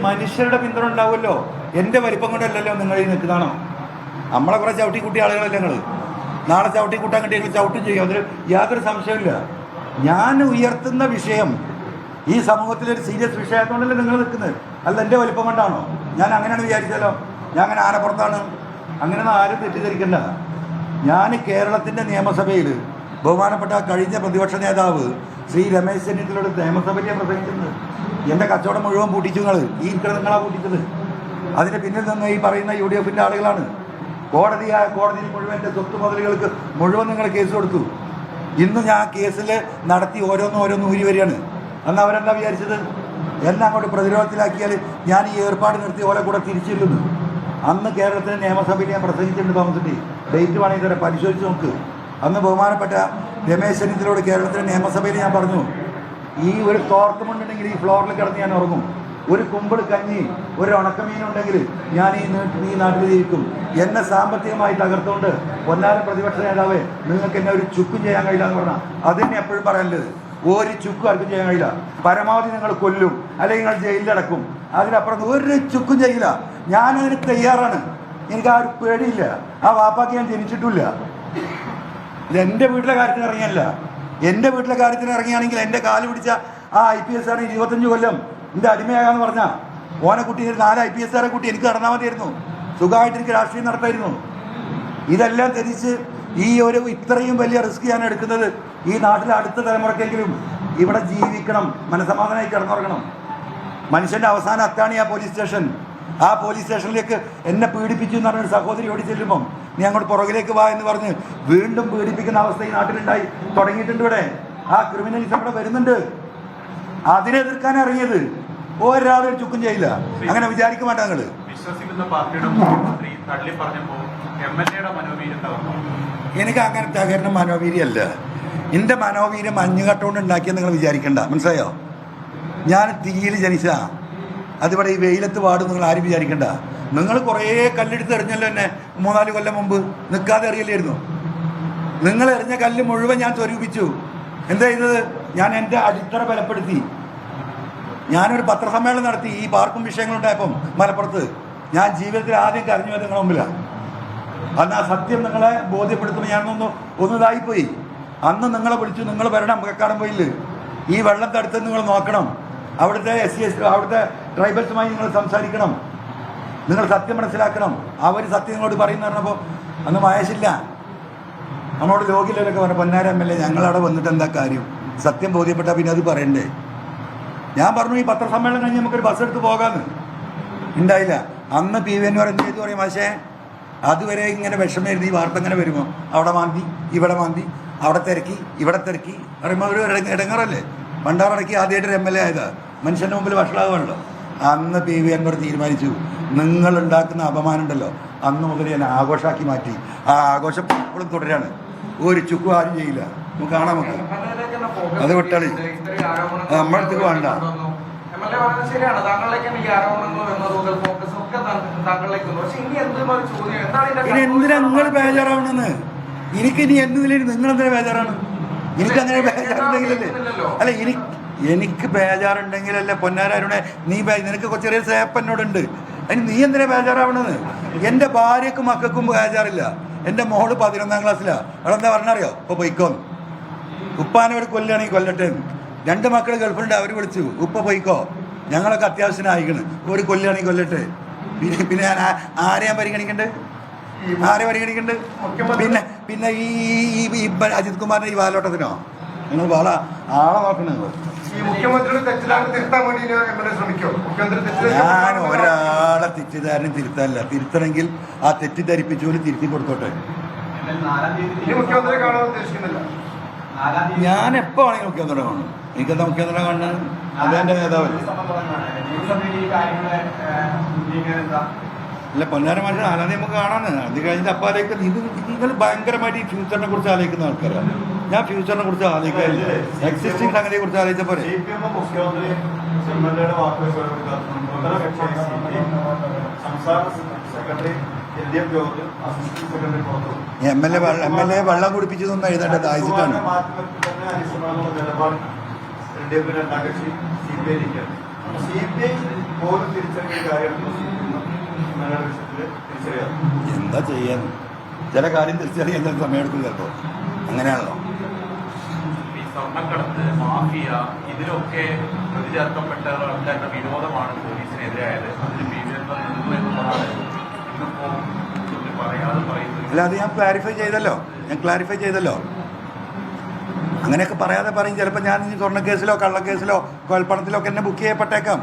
മനുഷ്യരുടെ പിന്തുണ ഉണ്ടാവുമല്ലോ. എൻ്റെ വലിപ്പം കൊണ്ടല്ലല്ലോ നിങ്ങൾ ഈ നിൽക്കുന്നതാണോ? നമ്മളെ കുറെ ചവിട്ടിക്കുട്ടി ആളുകളല്ല നിങ്ങൾ. നാളെ ചവിട്ടിക്കൂട്ടാൻ കിട്ടിയെങ്കിൽ ചവിട്ടും ചെയ്യും, അതിൽ യാതൊരു സംശയമില്ല. ഞാൻ ഉയർത്തുന്ന വിഷയം ഈ സമൂഹത്തിലൊരു സീരിയസ് വിഷയമായതുകൊണ്ടല്ലേ നിങ്ങൾ നിൽക്കുന്നത്. അല്ല എൻ്റെ വലിപ്പം കൊണ്ടാണോ? ഞാൻ അങ്ങനെയാണ് വിചാരിച്ചാലോ? ഞാൻ അങ്ങനെ ആനപ്പുറത്താണ്. അങ്ങനെയൊന്നും ആരും തെറ്റിദ്ധരിക്കണ്ട. ഞാൻ കേരളത്തിൻ്റെ നിയമസഭയിൽ ബഹുമാനപ്പെട്ട കഴിഞ്ഞ പ്രതിപക്ഷ നേതാവ് ശ്രീ രമേശ് ചെന്നിത്തലയോട് നിയമസഭയിൽ പ്രസംഗിക്കുന്നത്. എൻ്റെ കച്ചവടം മുഴുവൻ പൂട്ടിച്ചു നിങ്ങൾ. ഈ നിങ്ങളാണ് പൂട്ടിച്ചത്. അതിന് പിന്നിൽ നിന്ന് ഈ പറയുന്ന UDF-ൻ്റെ ആളുകളാണ്. കോടതിയിൽ മുഴുവൻ എൻ്റെ സ്വത്ത് മുതലുകൾക്ക് മുഴുവൻ നിങ്ങൾ കേസ് കൊടുത്തു. ഇന്ന് ഞാൻ കേസിൽ നടത്തി ഓരോന്നും ഊരി വരികയാണ്. അന്ന് അവരെന്താ വിചാരിച്ചത്? എന്നെ അങ്ങോട്ട് പ്രതിരോധത്തിലാക്കിയാൽ ഞാൻ ഈ ഏർപ്പാട് നിർത്തി ഓലെ കൂടെ തിരിച്ചിരുന്നു. അന്ന് കേരളത്തിലെ നിയമസഭയിൽ ഞാൻ പ്രസംഗിച്ചിട്ടുണ്ട്. തോമസിറ്റി ഡേറ്റ് വേണമെങ്കിൽ തരാം, പരിശോധിച്ച് നോക്ക്. അന്ന് ബഹുമാനപ്പെട്ട രമേശ് ചെന്നിത്തലയോട് കേരളത്തിലെ നിയമസഭയിൽ ഞാൻ പറഞ്ഞു, ഈ ഒരു തോർത്തുമുണ്ടെങ്കിൽ ഈ ഫ്ലോറിൽ കിടന്ന് ഞാൻ ഉറങ്ങും. ഒരു കുമ്പിൾ കഞ്ഞി, ഒരു ഉണക്കമീനുണ്ടെങ്കിൽ ഞാൻ ഈ നാട്ടിൽ ജീവിക്കും. എന്നെ സാമ്പത്തികമായി തകർത്തുകൊണ്ട് പൊന്നാരം പ്രതിപക്ഷ നേതാവേ, നിങ്ങൾക്ക് എന്നെ ഒരു ചുക്കും ചെയ്യാൻ കഴിയില്ല എന്ന് പറഞ്ഞാൽ അതെന്നെ എപ്പോഴും പറയേണ്ടത്. ഒരു ചുക്കും ആർക്കും ചെയ്യാൻ കഴിയില്ല. പരമാവധി നിങ്ങൾ കൊല്ലും, അല്ലെങ്കിൽ നിങ്ങൾ ജയിലിലടക്കും. അതിനപ്പുറം ഒരു ചുക്കും ചെയ്യില്ല. ഞാനതിന് തയ്യാറാണ്. എനിക്ക് ആ ഒരു പേടിയില്ല. ആ വാപ്പാക്ക് ഞാൻ ജനിച്ചിട്ടില്ല. ഇതെൻ്റെ വീട്ടിലെ കാര്യത്തിന് ഇറങ്ങിയല്ല. എൻ്റെ വീട്ടിലെ കാര്യത്തിന് ഇറങ്ങിയാണെങ്കിൽ എൻ്റെ കാല് പിടിച്ച ആ IPS 25 കൊല്ലം എൻ്റെ അടിമയാകാന്ന് പറഞ്ഞാൽ ഓനെ കുട്ടി 4 IPS കുട്ടി എനിക്ക് നടന്നാൽ മതിയായിരുന്നു. സുഖമായിട്ട് എനിക്ക് രാഷ്ട്രീയം നടത്തായിരുന്നു. ഇതെല്ലാം തിരിച്ച് ഈ ഒരു ഇത്രയും വലിയ റിസ്ക് ഞാൻ എടുക്കുന്നത് ഈ നാട്ടിലെ അടുത്ത തലമുറക്കെങ്കിലും ഇവിടെ ജീവിക്കണം, മനസ്സമാധാനമായി കിടന്നുറങ്ങണം. മനുഷ്യൻ്റെ അവസാന അത്താണ് ആ പോലീസ് സ്റ്റേഷൻ. ആ പോലീസ് സ്റ്റേഷനിലേക്ക് എന്നെ പീഡിപ്പിച്ചു എന്ന് പറഞ്ഞൊരു സഹോദരി ഓടി ചെല്ലുമ്പം നീ അങ്ങോട്ട് പുറകിലേക്ക് വാ എന്ന് പറഞ്ഞ് വീണ്ടും പീഡിപ്പിക്കുന്ന അവസ്ഥ ഈ നാട്ടിലുണ്ടായി തുടങ്ങിയിട്ടുണ്ട്. ഇവിടെ ആ ക്രിമിനലിസം ഇവിടെ വരുന്നുണ്ട്. അതിനെ എതിർക്കാൻ ഇറങ്ങിയത് ഒരാളും ചുക്കും ചെയ്യില്ല. അങ്ങനെ വിചാരിക്കും വേണ്ട നിങ്ങൾ. എനിക്ക് അങ്ങനെ തകരുന്ന മനോവീര്യമല്ല. എൻ്റെ മനോവീര്യം മഞ്ഞുകട്ടുകൊണ്ട് ഉണ്ടാക്കിയെന്ന് നിങ്ങൾ വിചാരിക്കണ്ട. മനസ്സിലായോ? ഞാൻ തീയിൽ ജനിച്ച അതിവിടെ ഈ വെയിലത്ത് പാടും നിങ്ങൾ ആരും വിചാരിക്കണ്ട. നിങ്ങൾ കുറേ കല്ലെടുത്ത് എറിഞ്ഞല്ലോ എന്നെ 3-4 കൊല്ലം മുമ്പ്. നിൽക്കാതെ എറിയല്ലായിരുന്നു. നിങ്ങൾ എറിഞ്ഞ കല്ല് മുഴുവൻ ഞാൻ സ്വരൂപിച്ചു. എന്താ ചെയ്തത്? ഞാൻ എൻ്റെ അടിത്തറ ബലപ്പെടുത്തി. ഞാനൊരു പത്രസമ്മേളനം നടത്തി ഈ പാർക്കും വിഷയങ്ങളുണ്ടായപ്പം മലപ്പുറത്ത്. ഞാൻ ജീവിതത്തിൽ ആദ്യം കരഞ്ഞു വന്നത് നിങ്ങളുടെ മുമ്പിലാണ്. അന്ന് ആ സത്യം നിങ്ങളെ ബോധ്യപ്പെടുത്തുമ്പോൾ ഞാനൊന്ന് ഇതായിപ്പോയി. അന്ന് നിങ്ങളെ വിളിച്ചു, നിങ്ങൾ വരണം കക്കാടംപൊയിൽ. ഈ വെള്ളം തടുത്ത് നിങ്ങൾ നോക്കണം. അവിടുത്തെ SC അവിടുത്തെ ട്രൈബൽസുമായി നിങ്ങൾ സംസാരിക്കണം. നിങ്ങൾ സത്യം മനസ്സിലാക്കണം. അവർ സത്യം നിങ്ങളോട് പറയുന്ന പറഞ്ഞപ്പോൾ അന്ന് വയസ്സില്ല. നമ്മളോട് ലോകിലൊക്കെ പറഞ്ഞു, പൊന്നാരം MLA ഞങ്ങളവിടെ വന്നിട്ട് എന്താ കാര്യം? സത്യം ബോധ്യപ്പെട്ടാൽ പിന്നെ അത് പറയണ്ടേ? ഞാൻ പറഞ്ഞു ഈ പത്രസമ്മേളനം കഴിഞ്ഞ് നമുക്കൊരു ബസ് എടുത്ത് പോകാമെന്ന്. ഉണ്ടായില്ല. അന്ന് PVN എന്ത് ചെയ്തു പറയും, പക്ഷേ അതുവരെ ഇങ്ങനെ വിഷമമായിരുന്നു. ഈ വാർത്ത ഇങ്ങനെ വരുമോ, അവിടെ മാന്തി ഇവിടെ മാന്തി, അവിടെ തിരക്കി ഇവിടെ തിരക്കി പറയുമ്പോൾ ഒരു ഇടങ്ങറല്ലേ. പണ്ടാറടക്കി ആദ്യമായിട്ടൊരു MLA ആയതാ. മനുഷ്യൻ്റെ മുമ്പിൽ വഷളാകുമല്ലോ. അന്ന് PVN തീരുമാനിച്ചു, നിങ്ങൾ ഉണ്ടാക്കുന്ന അപമാനം ഉണ്ടല്ലോ, അന്ന് മുതൽ ഞാൻ ആഘോഷമാക്കി മാറ്റി. ആ ആഘോഷം ഇപ്പോഴും തുടരാണ്. ഒരു ചുക്കും ആരും ചെയ്യില്ല. നമുക്ക് കാണാം. നമുക്ക് അത് വിട്ടാളി നമ്മളടുത്തേക്ക് വേണ്ട. ഇനി എന്തിനാ നിങ്ങൾ ബേജാറാവണെന്ന്? എനിക്കിനി എന്തിനും നിങ്ങളെന്തിനാ ബേജാറാണ്? എനിക്കങ്ങനെ ബേജാറുണ്ടെങ്കിലല്ലേ? അല്ല, എനിക്ക് ബേജാറുണ്ടെങ്കിലല്ലേ പൊന്നാരാരുടെ നീ നിനക്ക് ചെറിയ സേപ്പനോടുണ്ട്. അതിന് നീ എന്തിനാ ബേജാറാവണെന്ന്? എൻ്റെ ഭാര്യക്കും മക്കൾക്കും ബേജാറില്ല. എൻ്റെ മോള് 11ാം ക്ലാസ്സിലാണ്. അവളെന്താ പറഞ്ഞറിയോ? ഇപ്പോൾ പൊയ്ക്കോന്ന്. ഉപ്പാനെ ഒരു കൊല്ലുകയാണെങ്കിൽ കൊല്ലട്ടെ. 2 മക്കൾ ഗൾഫുണ്ട്, അവർ വിളിച്ചു, ഉപ്പ പൊയ്ക്കോ, ഞങ്ങളൊക്കെ അത്യാവശ്യത്തിന് അയക്കണ്, ഒരു കൊല്ലുകയാണെങ്കിൽ കൊല്ലട്ടെ. പിന്നെ ഞാൻ ആരെയാ പരിഗണിക്കണ്ടേ? ആരെ പരിഗണിക്കണ്ട്? പിന്നെ ഈ അജിത് കുമാറിന്റെ ഈ വാലോട്ടത്തിനോ നിങ്ങൾ ആളെ നോക്കണ? ഞാൻ ഒരാളെ തെറ്റിദ്ധാരണ തിരുത്താനില്ല. തിരുത്തണമെങ്കിൽ ആ തെറ്റിദ്ധരിപ്പിച്ചോല് തിരുത്തി കൊടുത്തോട്ടെ. ഞാൻ എപ്പോ ആണെങ്കിൽ മുഖ്യമന്ത്രി കാണും. എനിക്കെന്താ മുഖ്യമന്ത്രി കാണുന്നത്? അതെന്റെ നേതാവല്ലേ. അല്ല, പൊന്നാര മനുഷ്യൻ ആലാതെ നമുക്ക് കാണാണ്. അത് കഴിഞ്ഞിട്ട് അപ്പാലേക്ക് നിങ്ങൾ ഭയങ്കരമായിട്ട് ഈ ഫ്യൂച്ചറിനെ കുറിച്ച് ആലോചിക്കുന്ന ആൾക്കാരാണ്. ഞാൻ ഫ്യൂച്ചറിനെ കുറിച്ച് ആലോചിക്കാറില്ല. എക്സിസ്റ്റിംഗ് സംഗതിയെ കുറിച്ച് ആലോചിച്ച പോലെ MLA വെള്ളം കുടിപ്പിച്ചതൊന്നും എഴുതേണ്ടത് അയച്ചിട്ടാണ്. CBI പോലും തിരിച്ചറിഞ്ഞ കാര്യമാണ് തിരിച്ചറിയാം. എന്താ ചെയ്യാൻ, ചില കാര്യം തിരിച്ചറിയാൻ ചില സമയമെടുക്കും ചിലപ്പോൾ. അങ്ങനെയാണല്ലോ. ഈ സ്വർണ്ണക്കടത്ത് മാഫിയ ഇതിലൊക്കെ പ്രതി ചേർക്കപ്പെട്ട ആൾക്കാരുടെ വിരോധമാണ് പോലീസിനെതിരായത്. അതിന് ഭീകരത നൽകുന്നു എന്നുള്ളതാണ് ഇന്നിപ്പോൾ പറയാതെ പറയുന്നത്. അല്ല, അത് ഞാൻ ക്ലാരിഫൈ ചെയ്തല്ലോ. അങ്ങനെയൊക്കെ പറയാതെ പറയും. ചിലപ്പോൾ ഞാൻ ഇനി സ്വർണ്ണ കേസിലോ കള്ളക്കേസിലോ കൊലപ്പണത്തിലോ ഒക്കെ എന്നെ ബുക്ക് ചെയ്യപ്പെട്ടേക്കാം.